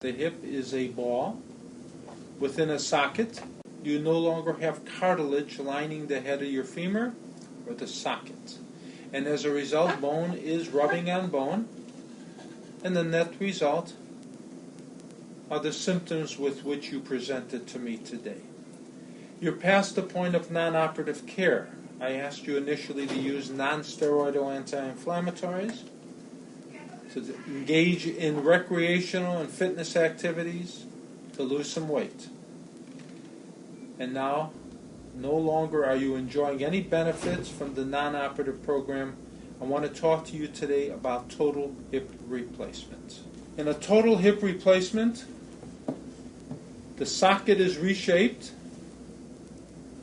The hip is a ball within a socket. You no longer have cartilage lining the head of your femur or the socket. And as a result, bone is rubbing on bone. And the net result are the symptoms with which you presented to me today. You're past the point of non-operative care. I asked you initially to use non-steroidal anti-inflammatories, to engage in recreational and fitness activities, to lose some weight. And now, no longer are you enjoying any benefits from the non-operative program. I want to talk to you today about total hip replacement. In a total hip replacement, the socket is reshaped,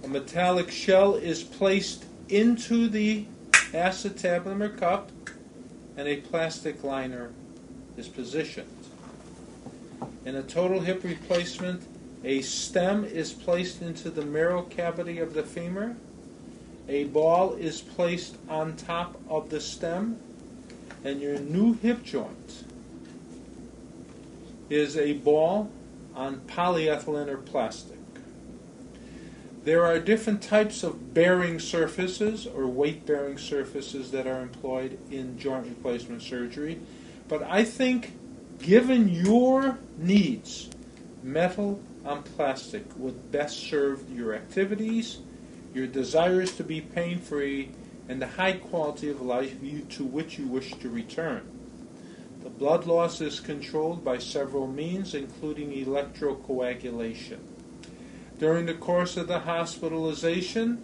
a metallic shell is placed into the acetabulum cup, and a plastic liner is positioned. In a total hip replacement, a stem is placed into the marrow cavity of the femur, a ball is placed on top of the stem, and your new hip joint is a ball on polyethylene or plastic. There are different types of bearing surfaces or weight-bearing surfaces that are employed in joint replacement surgery, but I think given your needs, metal on plastic would best serve your activities, your desires to be pain-free, and the high quality of life to which you wish to return. The blood loss is controlled by several means, including electrocoagulation. During the course of the hospitalization,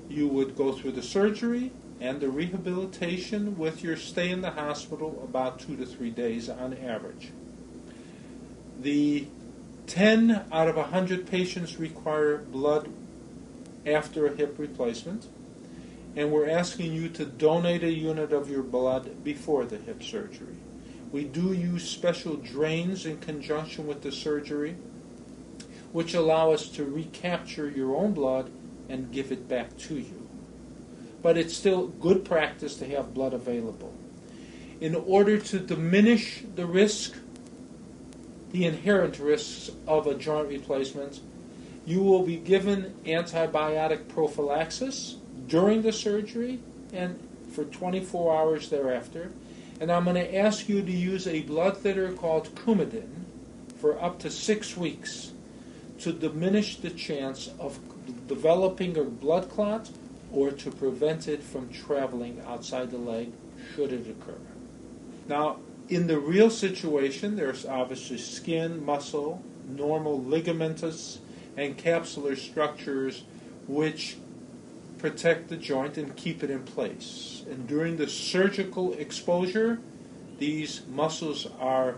you would go through the surgery and the rehabilitation with your stay in the hospital about 2 to 3 days on average. The 10 out of 100 patients require blood after a hip replacement, and we're asking you to donate a unit of your blood before the hip surgery. We do use special drains in conjunction with the surgery, which allow us to recapture your own blood and give it back to you. But it's still good practice to have blood available. In order to diminish the risk, the inherent risks of a joint replacement, you will be given antibiotic prophylaxis during the surgery and for 24 hours thereafter. And I'm going to ask you to use a blood thinner called Coumadin for up to 6 weeks to diminish the chance of developing a blood clot or to prevent it from traveling outside the leg should it occur. Now, in the real situation, there's obviously skin, muscle, normal ligamentous, and capsular structures which protect the joint and keep it in place. And during the surgical exposure, these muscles are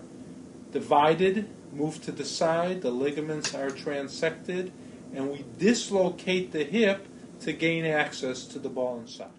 divided, moved to the side, the ligaments are transected, and we dislocate the hip to gain access to the ball and socket.